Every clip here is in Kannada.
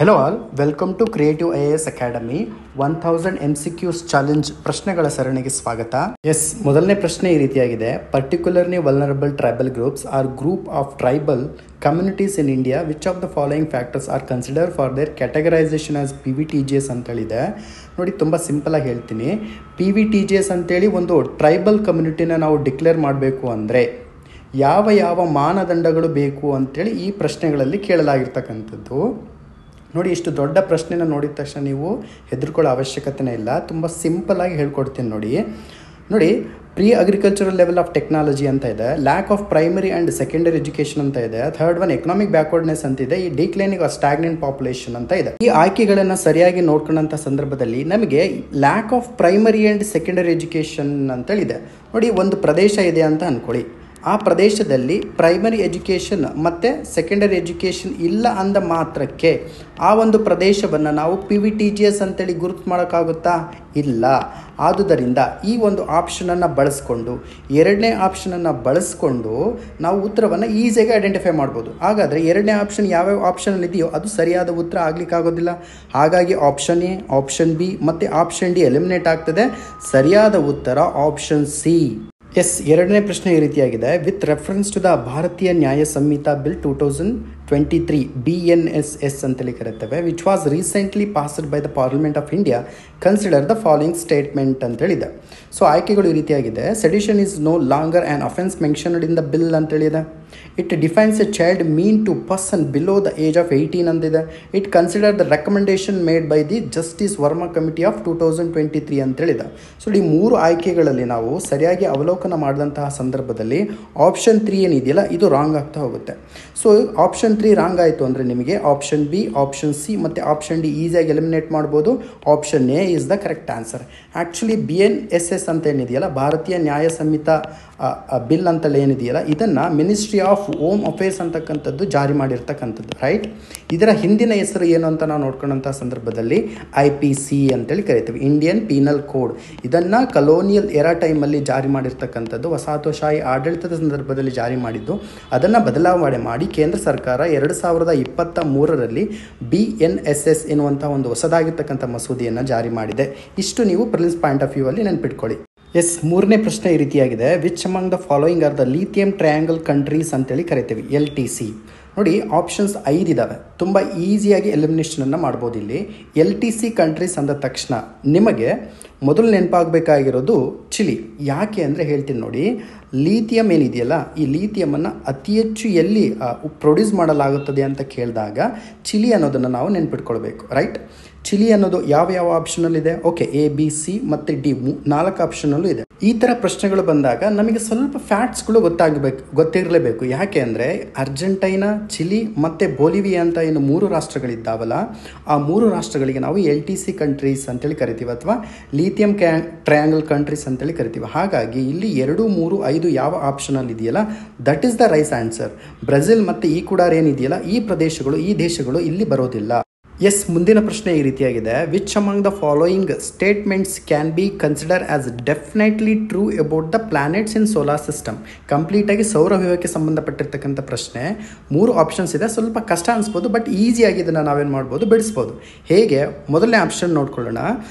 Hello all, welcome to creative IAS academy 1000 MCQs challenge ಪ್ರಶ್ನೆಗಳ ಸರಣಿಗೆ ಸ್ವಾಗತ. ಮೊದಲನೇ ಪ್ರಶ್ನೆ ಈ ರೀತಿಯಾಗಿದೆ. Particularly vulnerable tribal groups are group of tribal communities in India which of the following factors are consider for their categorisation as PVTGS ಅಂತೇಳಿದೆ. ನೋಡಿ, ತುಂಬ ಸಿಂಪಲಾಗಿ ಹೇಳ್ತೀನಿ. PVTGS ಅಂತೇಳಿ ಒಂದು ಟ್ರೈಬಲ್ ಕಮ್ಯುನಿಟಿನ ನಾವು ಡಿಕ್ಲೇರ್ ಮಾಡಬೇಕು ಅಂದರೆ ಯಾವ ಯಾವ ಮಾನದಂಡಗಳು ಬೇಕು ಅಂತೇಳಿ ಈ ಪ್ರಶ್ನೆಗಳಲ್ಲಿ ಕೇಳಲಾಗಿರ್ತಕ್ಕಂಥದ್ದು. ನೋಡಿ, ಇಷ್ಟು ದೊಡ್ಡ ಪ್ರಶ್ನೆನ ನೋಡಿದ ತಕ್ಷಣ ನೀವು ಹೆದರ್ಕೊಳ್ಳೋ ಅವಶ್ಯಕತೆನೇ ಇಲ್ಲ. ತುಂಬ ಸಿಂಪಲಾಗಿ ಹೇಳ್ಕೊಡ್ತೀನಿ. ನೋಡಿ, pre agricultural level of technology ಅಂತ ಇದೆ, lack of primary and secondary education ಅಂತ ಇದೆ, ಥರ್ಡ್ ಒನ್ ಎಕನಾಮಿಕ್ ಬ್ಯಾಕ್ವರ್ಡ್ನೆಸ್ ಅಂತಿದೆ, ಈ ಡಿಕ್ಲೈನಿಂಗ್ ಆಫ್ ಸ್ಟಾಗ್ನೆಂಟ್ ಪಾಪ್ಯುಲೇಷನ್ ಅಂತ ಇದೆ. ಈ ಆಯ್ಕೆಗಳನ್ನು ಸರಿಯಾಗಿ ನೋಡ್ಕೊಂಡಂಥ ಸಂದರ್ಭದಲ್ಲಿ ನಮಗೆ lack of primary and secondary education ಅಂತೇಳಿದೆ. ನೋಡಿ, ಒಂದು ಪ್ರದೇಶ ಇದೆ ಅಂತ ಅಂದ್ಕೊಳ್ಳಿ. ಆ ಪ್ರದೇಶದಲ್ಲಿ ಪ್ರೈಮರಿ ಎಜುಕೇಷನ್ ಮತ್ತು ಸೆಕೆಂಡರಿ ಎಜುಕೇಷನ್ ಇಲ್ಲ ಅಂದ ಮಾತ್ರಕ್ಕೆ ಆ ಒಂದು ಪ್ರದೇಶವನ್ನು ನಾವು PVTGS ಅಂತೇಳಿ ಗುರುತು ಮಾಡೋಕ್ಕಾಗುತ್ತಾ? ಇಲ್ಲ. ಆದುದರಿಂದ ಈ ಒಂದು ಆಪ್ಷನನ್ನು ಬಳಸ್ಕೊಂಡು, ಎರಡನೇ ಆಪ್ಷನನ್ನು ಬಳಸ್ಕೊಂಡು ನಾವು ಉತ್ತರವನ್ನು ಈಸಿಯಾಗಿ ಐಡೆಂಟಿಫೈ ಮಾಡ್ಬೋದು. ಹಾಗಾದರೆ ಎರಡನೇ ಆಪ್ಷನ್ ಯಾವ್ಯಾವ ಆಪ್ಷನಲ್ಲಿ ಇದೆಯೋ ಅದು ಸರಿಯಾದ ಉತ್ತರ ಆಗಲಿಕ್ಕಾಗೋದಿಲ್ಲ. ಹಾಗಾಗಿ ಆಪ್ಷನ್ ಎ, ಆಪ್ಷನ್ ಬಿ ಮತ್ತು ಆಪ್ಷನ್ ಡಿ ಎಲಿಮಿನೇಟ್ ಆಗ್ತದೆ. ಸರಿಯಾದ ಉತ್ತರ ಆಪ್ಷನ್ ಸಿ. ಎರಡನೇ ಪ್ರಶ್ನೆ ಈ ರೀತಿಯಾಗಿದೆ. ವಿತ್ ರೆಫರೆನ್ಸ್ ಟು ದ ಭಾರತೀಯ ನ್ಯಾಯ ಸಂಹಿತಾ ಬಿಲ್ 2023 BNSS ಅಂತೇಳಿ ಕರೀತೇವೆ, which was recently passed by the parliament of India, consider the following statement ಅಂತೇಳಿದೆ. ಸೊ ಆಯ್ಕೆಗಳು ಈ ರೀತಿಯಾಗಿದೆ. Sedition is no longer an offence mentioned in the bill ಅಂತೇಳಿದೆ. It defines a child mean to person below the age of 18 ಅಂತಿದೆ. It consider the recommendation made by the justice Verma committee of 2023 ಅಂತೇಳಿದೆ. ಸೊ ಈ ಮೂರು ಆಯ್ಕೆಗಳಲ್ಲಿ ನಾವು ಸರಿಯಾಗಿ ಅವಲೋಕನ ಮಾಡಿದಂತಹ ಸಂದರ್ಭದಲ್ಲಿ ಆಪ್ಷನ್ 3 ಏನಿದೆಯಲ್ಲ ಇದು ರಾಂಗ್ ಆಗ್ತಾ ಹೋಗುತ್ತೆ. ಸೊ ಆಪ್ಷನ್ 3 ರಾಂಗ್ ಆಯಿತು ಅಂದರೆ ನಿಮಗೆ ಆಪ್ಷನ್ ಬಿ, ಆಪ್ಷನ್ ಸಿ ಮತ್ತು ಆಪ್ಷನ್ ಡಿ ಈಸಿಯಾಗಿ ಎಲಿಮಿನೇಟ್ ಮಾಡ್ಬೋದು. Option A is the correct answer. Actually BNSS ಅಂತ ಏನಿದೆಯಲ್ಲ, ಭಾರತೀಯ ನ್ಯಾಯ ಸಂಹಿತಾ ಬಿಲ್ ಅಂತೇಳಿ ಏನಿದೆಯಲ್ಲ, ಇದನ್ನು ಮಿನಿಸ್ಟ್ರಿ ಆಫ್ ಹೋಮ್ ಅಫೇರ್ಸ್ ಅಂತಕ್ಕಂಥದ್ದು ಜಾರಿ ಮಾಡಿರ್ತಕ್ಕಂಥದ್ದು, ರೈಟ್. ಇದರ ಹಿಂದಿನ ಹೆಸರು ಏನು ಅಂತ ನಾವು ನೋಡ್ಕೊಂಡಂಥ ಸಂದರ್ಭದಲ್ಲಿ IPC ಅಂತೇಳಿ ಕರಿತೀವಿ, ಇಂಡಿಯನ್ ಪೀನಲ್ ಕೋಡ್. ಇದನ್ನು ಕಲೋನಿಯಲ್ ಎರಾ ಟೈಮಲ್ಲಿ ಜಾರಿ ಮಾಡಿರ್ತಕ್ಕಂಥದ್ದು, ವಸಾಹತುಶಾಹಿ ಆಡಳಿತದ ಸಂದರ್ಭದಲ್ಲಿ ಜಾರಿ ಮಾಡಿದ್ದು. ಅದನ್ನು ಬದಲಾವಣೆ ಮಾಡಿ ಕೇಂದ್ರ ಸರ್ಕಾರ 2023ರಲ್ಲಿ BNSS ಎನ್ನುವಂಥ ಒಂದು ಹೊಸದಾಗಿರ್ತಕ್ಕಂಥ ಮಸೂದೆಯನ್ನು ಜಾರಿ ಮಾಡಿದೆ. ಇಷ್ಟು ನೀವು ಪ್ರಿಲಿಮ್ಸ್ ಪಾಯಿಂಟ್ ಆಫ್ ವ್ಯೂ ಅಲ್ಲಿ ನೆನ್ಪಿಟ್ಕೊಳ್ಳಿ. ಮೂರನೇ ಪ್ರಶ್ನೆ ಈ ರೀತಿಯಾಗಿದೆ. Which among the following are the lithium triangle countries ಅಂತೇಳಿ ಕರಿತೀವಿ, LTC. ನೋಡಿ, ಆಪ್ಷನ್ಸ್ 5 ಇದ್ದಾವೆ. ತುಂಬ ಈಸಿಯಾಗಿ ಎಲಿಮಿನೇಷನನ್ನು ಮಾಡ್ಬೋದು. ಇಲ್ಲಿ LTC ಕಂಟ್ರೀಸ್ ಅಂದ ತಕ್ಷಣ ನಿಮಗೆ ಮೊದಲು ನೆನಪಾಗಬೇಕಾಗಿರೋದು ಚಿಲಿ. ಯಾಕೆ ಅಂದರೆ ಹೇಳ್ತೀನಿ ನೋಡಿ. ಲಿಥಿಯಂ ಏನಿದೆಯಲ್ಲ, ಈ ಲಿಥಿಯಮನ್ನು ಅತಿ ಹೆಚ್ಚು ಎಲ್ಲಿ ಪ್ರೊಡ್ಯೂಸ್ ಮಾಡಲಾಗುತ್ತದೆ ಅಂತ ಕೇಳಿದಾಗ ಚಿಲಿ ಅನ್ನೋದನ್ನು ನಾವು ನೆನ್ಪಿಟ್ಕೊಳ್ಬೇಕು, ರೈಟ್. ಚಿಲಿ ಅನ್ನೋದು ಯಾವ ಆಪ್ಷನಲ್ಲಿದೆ? ಓಕೆ, A, B, C ಮತ್ತು D 4 ಆಪ್ಷನಲ್ಲೂ ಇದೆ. ಈ ಥರ ಪ್ರಶ್ನೆಗಳು ಬಂದಾಗ ನಮಗೆ ಸ್ವಲ್ಪ ಫ್ಯಾಕ್ಟ್ಸ್ಗಳು ಗೊತ್ತಿರಲೇಬೇಕು. ಯಾಕೆ ಅಂದರೆ ಅರ್ಜೆಂಟೈನಾ, ಚಿಲಿ ಮತ್ತು ಬೋಲಿವಿಯಾ ಅಂತ ಏನು 3 ರಾಷ್ಟ್ರಗಳಿದ್ದಾವಲ್ಲ, ಆ 3 ರಾಷ್ಟ್ರಗಳಿಗೆ ನಾವು LTC ಕಂಟ್ರೀಸ್ ಅಂತೇಳಿ ಕರಿತೀವಿ, ಅಥವಾ ಲಿಥಿಯಂ ಟ್ರಯಾಂಗಲ್ ಕಂಟ್ರೀಸ್ ಅಂತೇಳಿ ಕರಿತೀವಿ. ಹಾಗಾಗಿ ಇಲ್ಲಿ 2, 3, 5 ಯಾವ ಆಪ್ಷನಲ್ಲಿ ಇದೆಯಲ್ಲ that is the right answer. Brazil ಮತ್ತು ಈಕ್ವಡಾರ್ ಏನಿದೆಯಲ್ಲ, ಈ ದೇಶಗಳು ಇಲ್ಲಿ ಬರೋದಿಲ್ಲ. ಮುಂದಿನ ಪ್ರಶ್ನೆ ಈ ರೀತಿಯಾಗಿದೆ. Which among the following statements can be consider as definitely true about the planets in solar system? ಕಂಪ್ಲೀಟಾಗಿ ಸೌರವ್ಯೂಹಕ್ಕೆ ಸಂಬಂಧಪಟ್ಟಿರ್ತಕ್ಕಂಥ ಪ್ರಶ್ನೆ. 3 ಆಪ್ಷನ್ಸ್ ಇದೆ. ಸ್ವಲ್ಪ ಕಷ್ಟ ಅನಿಸ್ಬೋದು, ಬಟ್ ಈಸಿಯಾಗಿ ಇದನ್ನು ನಾವೇನು ಮಾಡ್ಬೋದು, ಬಿಡಿಸ್ಬೋದು. ಹೇಗೆ? ಮೊದಲನೇ ಆಪ್ಷನ್ ನೋಡ್ಕೊಳ್ಳೋಣ.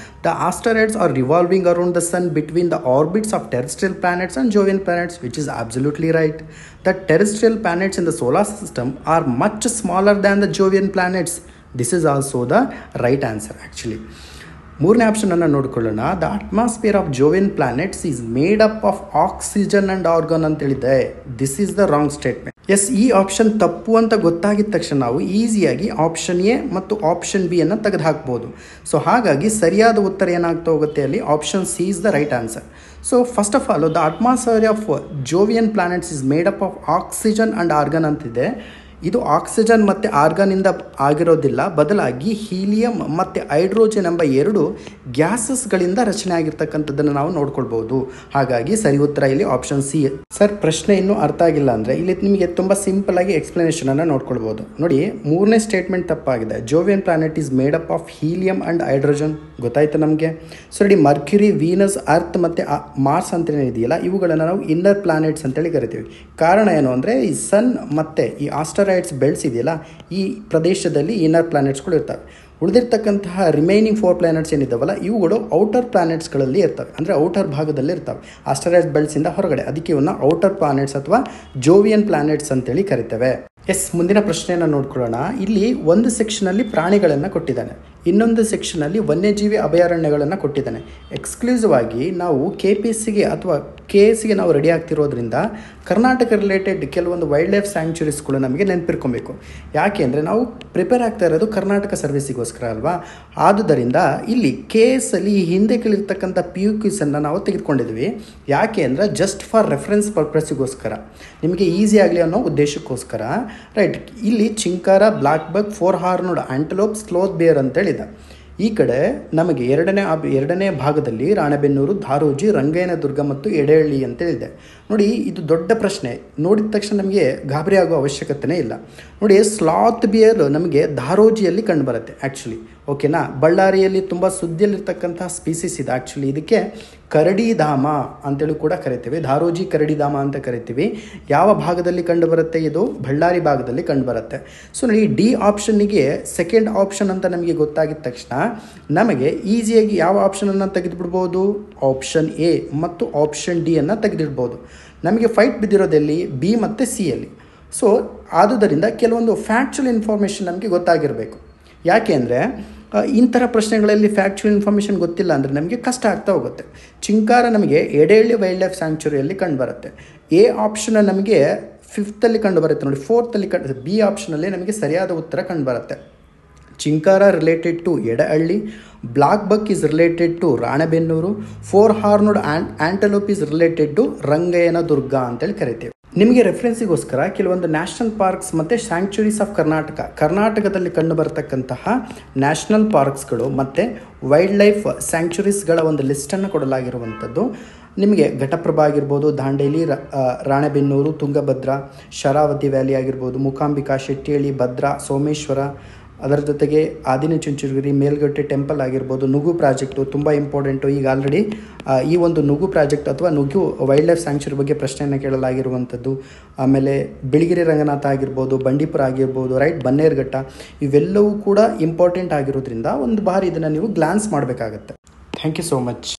The asteroids are revolving around the sun between the orbits of terrestrial planets and Jovian planets, which is absolutely right. The terrestrial planets in the solar system are much smaller than the Jovian planets. This is also the right answer actually. ಮೂರನೇ ಆಪ್ಷನನ್ನು ನೋಡ್ಕೊಳ್ಳೋಣ. The atmosphere of Jovian planets is made up of oxygen and argon ಅಂತೇಳಿದೆ. This is the wrong statement. ಈ ಆಪ್ಷನ್ ತಪ್ಪು ಅಂತ ಗೊತ್ತಾಗಿದ ತಕ್ಷಣ ನಾವು ಈಸಿಯಾಗಿ ಆಪ್ಷನ್ ಎ ಮತ್ತು ಆಪ್ಷನ್ ಬಿ ಅನ್ನು ತೆಗೆದು ಹಾಕ್ಬೋದು. ಸೊ ಹಾಗಾಗಿ ಸರಿಯಾದ ಉತ್ತರ ಏನಾಗ್ತಾ ಹೋಗುತ್ತೆ ಅಲ್ಲಿ? Option C is the right answer. So first of all the atmosphere of Jovian planets is made up of oxygen and organ ಅಂತಿದೆ. ಇದು ಆಕ್ಸಿಜನ್ ಮತ್ತು ಆರ್ಗನಿಂದ ಆಗಿರೋದಿಲ್ಲ, ಬದಲಾಗಿ ಹೀಲಿಯಂ ಮತ್ತು ಹೈಡ್ರೋಜನ್ ಎಂಬ 2 ಗ್ಯಾಸಸ್ಗಳಿಂದ ರಚನೆ ಆಗಿರ್ತಕ್ಕಂಥದ್ದನ್ನು ನಾವು ನೋಡ್ಕೊಳ್ಬೋದು. ಹಾಗಾಗಿ ಸರಿ ಉತ್ತರ ಇಲ್ಲಿ ಆಪ್ಷನ್ ಸಿ. ಸರ್, ಪ್ರಶ್ನೆ ಇನ್ನೂ ಅರ್ಥ ಆಗಿಲ್ಲ ಅಂದರೆ ಇಲ್ಲಿ ನಿಮಗೆ ತುಂಬ ಸಿಂಪಲ್ ಆಗಿ ಎಕ್ಸ್ಪ್ಲನೇಷನನ್ನು ನೋಡ್ಕೊಳ್ಬೋದು. ನೋಡಿ, 3ನೇ ಸ್ಟೇಟ್ಮೆಂಟ್ ತಪ್ಪಾಗಿದೆ. Jovian planet is made up of helium and hydrogen. ಗೊತ್ತಾಯ್ತು ನಮಗೆ. ಸೊ ನೋಡಿ, ಮರ್ಕ್ಯುರಿ, ವೀನಸ್, ಅರ್ತ್ ಮತ್ತು ಮಾರ್ಸ್ ಅಂತ ಇದೆಯಲ್ಲ, ಇವುಗಳನ್ನು ನಾವು ಇನ್ನರ್ ಪ್ಲಾನೆಟ್ಸ್ ಅಂತೇಳಿ ಕರಿತೀವಿ. ಕಾರಣ ಏನು ಅಂದರೆ ಈ ಸನ್ ಮತ್ತು ಈ ಆಸ್ಟರ್ ಆಸ್ಟರಾಯ್ಡ್ಸ್ ಬೆಲ್ಟ್ಸ್ ಇದೆಯಲ್ಲ, ಈ ಪ್ರದೇಶದಲ್ಲಿ ಇನ್ನರ್ ಪ್ಲಾನೆಟ್ಸ್ಗಳು ಇರ್ತವೆ. ಉಳಿದಿರ್ತಕ್ಕಂತಹ ರಿಮೈನಿಂಗ್ 4 ಪ್ಲಾನೆಟ್ಸ್ ಏನಿದ್ದಾವಲ್ಲ, ಇವುಗಳು ಔಟರ್ ಪ್ಲಾನೆಟ್ಸ್ಗಳಲ್ಲಿ ಇರ್ತವೆ, ಅಂದರೆ ಔಟರ್ ಭಾಗದಲ್ಲಿ ಇರ್ತವೆ, ಆಸ್ಟರಾಯ್ಡ್ಸ್ ಬೆಲ್ಟ್ಸಿಂದ ಹೊರಗಡೆ. ಅದಕ್ಕೆ ಇವನ್ನ ಔಟರ್ ಪ್ಲಾನೆಟ್ಸ್ ಅಥವಾ ಜೋವಿಯನ್ ಪ್ಲಾನೆಟ್ಸ್ ಅಂತೇಳಿ ಕರಿತೇವೆ. ಮುಂದಿನ ಪ್ರಶ್ನೆಯನ್ನು ನೋಡ್ಕೊಳ್ಳೋಣ. ಇಲ್ಲಿ ಒಂದು ಸೆಕ್ಷನಲ್ಲಿ ಪ್ರಾಣಿಗಳನ್ನು ಕೊಟ್ಟಿದ್ದಾನೆ, ಇನ್ನೊಂದು ಸೆಕ್ಷನಲ್ಲಿ ವನ್ಯಜೀವಿ ಅಭಯಾರಣ್ಯಗಳನ್ನು ಕೊಟ್ಟಿದ್ದಾನೆ. ಎಕ್ಸ್ಕ್ಲೂಸಿವ್ ಆಗಿ ನಾವು KPSCಗೆ ಅಥವಾ KSಗೆ ನಾವು ರೆಡಿ ಆಗ್ತಿರೋದ್ರಿಂದ ಕರ್ನಾಟಕ ರಿಲೇಟೆಡ್ ಕೆಲವೊಂದು ವೈಲ್ಡ್ ಲೈಫ್ ಸ್ಯಾಂಕ್ಚುರೀಸ್ಗಳು ನಮಗೆ ನೆನಪಿರ್ಕೊಬೇಕು. ಯಾಕೆ ಅಂದರೆ ನಾವು ಪ್ರಿಪೇರ್ ಆಗ್ತಾ ಇರೋದು ಕರ್ನಾಟಕ ಸರ್ವಿಸಿಗೋಸ್ಕರ ಅಲ್ವಾ. ಆದುದರಿಂದ ಇಲ್ಲಿ KSಲ್ಲಿ ಈ ಹಿಂದೆ ಕೇಳಿರ್ತಕ್ಕಂಥ PUQಸನ್ನು ನಾವು ತೆಗೆದುಕೊಂಡಿದ್ವಿ. ಯಾಕೆ ಅಂದರೆ ಜಸ್ಟ್ ಫಾರ್ ರೆಫರೆನ್ಸ್ ಪರ್ಪಸ್ಸಿಗೋಸ್ಕರ, ನಿಮಗೆ ಈಸಿ ಆಗಲಿ ಅನ್ನೋ ಉದ್ದೇಶಕ್ಕೋಸ್ಕರ. ರೈಟ್, ಇಲ್ಲಿ ಚಿಂಕಾರ, ಬ್ಲ್ಯಾಕ್ ಬಕ್, 4 ಹಾರ್ನ್ಡ್ ಆಂಟಲೋಪ್, ಸ್ಲೋತ್ ಬೇರ್ ಅಂತೇಳಿದೆ. ಈ ಕಡೆ ನಮಗೆ ಎರಡನೇ ಭಾಗದಲ್ಲಿ ರಾಣೆಬೆನ್ನೂರು, ಧಾರೋಜಿ, ರಂಗಯ್ಯನದುರ್ಗ ಮತ್ತು ಎಡೆಹಳ್ಳಿ ಅಂತೇಳಿದೆ. ನೋಡಿ, ಇದು ದೊಡ್ಡ ಪ್ರಶ್ನೆ. ನೋಡಿದ ತಕ್ಷಣ ನಮಗೆ ಗಾಬರಿ ಆಗೋ ಅವಶ್ಯಕತೆನೇ ಇಲ್ಲ. ನೋಡಿ, ಸ್ಲಾತ್ ಬಿಯರ್ ನಮಗೆ ಧಾರೋಜಿಯಲ್ಲಿ ಕಂಡುಬರುತ್ತೆ ಆ್ಯಕ್ಚುಲಿ. ಓಕೆನಾ, ಬಳ್ಳಾರಿಯಲ್ಲಿ ತುಂಬ ಸುದ್ದಿಯಲ್ಲಿರ್ತಕ್ಕಂಥ ಸ್ಪೀಸೀಸ್ ಇದೆ ಆ್ಯಕ್ಚುಲಿ. ಇದಕ್ಕೆ ಕರಡಿಧಾಮ ಅಂತೇಳಿ ಕೂಡ ಕರಿತೀವಿ, ಧಾರೋಜಿ ಕರಡಿಧಾಮ ಅಂತ ಕರಿತೀವಿ. ಯಾವ ಭಾಗದಲ್ಲಿ ಕಂಡುಬರುತ್ತೆ? ಇದು ಬಳ್ಳಾರಿ ಭಾಗದಲ್ಲಿ ಕಂಡುಬರುತ್ತೆ. ಸೊ ನೋಡಿ, ಡಿ ಆಪ್ಷನ್ನಿಗೆ ಸೆಕೆಂಡ್ ಆಪ್ಷನ್ ಅಂತ ನಮಗೆ ಗೊತ್ತಾಗಿದ ತಕ್ಷಣ ನಮಗೆ ಈಸಿಯಾಗಿ ಯಾವ ಆಪ್ಷನನ್ನು ತೆಗೆದುಬಿಡ್ಬೋದು? ಆಪ್ಷನ್ ಎ ಮತ್ತು ಆಪ್ಷನ್ ಡಿ ಅನ್ನು ತೆಗೆದಿಡ್ಬೋದು. ನಮಗೆ ಫೈಟ್ ಬಿದ್ದಿರೋದೆಲ್ಲಿ? ಬಿ ಮತ್ತು ಸಿ ಅಲ್ಲಿ. ಸೊ ಆದುದರಿಂದ ಕೆಲವೊಂದು ಫ್ಯಾಕ್ಚುಯಲ್ ಇನ್ಫಾರ್ಮೇಷನ್ ನಮಗೆ ಗೊತ್ತಾಗಿರಬೇಕು. ಯಾಕೆ ಅಂದರೆ ಇಂಥರ ಪ್ರಶ್ನೆಗಳಲ್ಲಿ ಫ್ಯಾಕ್ಚುಯಲ್ ಇನ್ಫಾರ್ಮೇಷನ್ ಗೊತ್ತಿಲ್ಲ ಅಂದರೆ ನಮಗೆ ಕಷ್ಟ ಆಗ್ತಾ ಹೋಗುತ್ತೆ. ಚಿಂಕಾರ ನಮಗೆ ಎಡೆಹಳ್ಳಿ ವೈಲ್ಡ್ ಲೈಫ್ ಸ್ಯಾಂಕ್ಚುರಿಯಲ್ಲಿ ಕಂಡುಬರುತ್ತೆ. ಎ ಆಪ್ಷನ್ ನಮಗೆ 5th ಕಂಡುಬರುತ್ತೆ. ನೋಡಿ, 4th ಬಿ ಆಪ್ಷನಲ್ಲಿ ನಮಗೆ ಸರಿಯಾದ ಉತ್ತರ ಕಂಡುಬರುತ್ತೆ. Chinkara related to Edahalli, black buck is related to Ranebennur, 4 horned antelope is related to Rangayyanadurga ಅಂತೇಳಿ ಕರಿತೀವಿ. ನಿಮಗೆ ರೆಫರೆನ್ಸಿಗೋಸ್ಕರ ಕೆಲವೊಂದು ನ್ಯಾಷನಲ್ ಪಾರ್ಕ್ಸ್ ಮತ್ತು ಸ್ಯಾಂಕ್ಚುರೀಸ್ ಆಫ್ ಕರ್ನಾಟಕದಲ್ಲಿ ಕಂಡುಬರತಕ್ಕಂತಹ ನ್ಯಾಷನಲ್ ಪಾರ್ಕ್ಸ್ಗಳು ಮತ್ತು ವೈಲ್ಡ್ ಲೈಫ್ ಸ್ಯಾಂಕ್ಚುರೀಸ್ಗಳ ಒಂದು ಲಿಸ್ಟನ್ನು ಕೊಡಲಾಗಿರುವಂಥದ್ದು. ನಿಮಗೆ ಘಟಪ್ರಭಾ ಆಗಿರ್ಬೋದು, ದಾಂಡೇಲಿ, ರಾಣೆಬೆನ್ನೂರು, ತುಂಗಭದ್ರಾ, ಶರಾವತಿ ವ್ಯಾಲಿ ಆಗಿರ್ಬೋದು, ಮೂಕಾಂಬಿಕಾ, ಶೆಟ್ಟಿಹಳ್ಳಿ, ಭದ್ರಾ, ಸೋಮೇಶ್ವರ, ಅದರ ಜೊತೆಗೆ ಆದಿನಚುಂಚನಗಿರಿ, ಮೇಲ್ಗಟ್ಟೆ ಟೆಂಪಲ್ ಆಗಿರ್ಬೋದು, ನುಗು ಪ್ರಾಜೆಕ್ಟು ತುಂಬ ಇಂಪಾರ್ಟೆಂಟು. ಈಗ ಆಲ್ರೆಡಿ ಈ ಒಂದು ನುಗು ಪ್ರಾಜೆಕ್ಟ್ ಅಥವಾ ನುಗು ವೈಲ್ಡ್ ಲೈಫ್ ಸ್ಯಾಂಕ್ಚುರಿ ಬಗ್ಗೆ ಪ್ರಶ್ನೆಯನ್ನು ಕೇಳಲಾಗಿರುವಂಥದ್ದು. ಆಮೇಲೆ ಬಿಳಿಗಿರಿ ರಂಗನಾಥ ಆಗಿರ್ಬೋದು, ಬಂಡೀಪುರ ಆಗಿರ್ಬೋದು, ರೈಟ್, ಬನ್ನೇರುಘಟ್ಟ, ಇವೆಲ್ಲವೂ ಕೂಡ ಇಂಪಾರ್ಟೆಂಟ್ ಆಗಿರೋದ್ರಿಂದ ಒಂದು ಬಾರಿ ಇದನ್ನು ನೀವು ಗ್ಲಾನ್ಸ್ ಮಾಡಬೇಕಾಗತ್ತೆ. Thank you so much.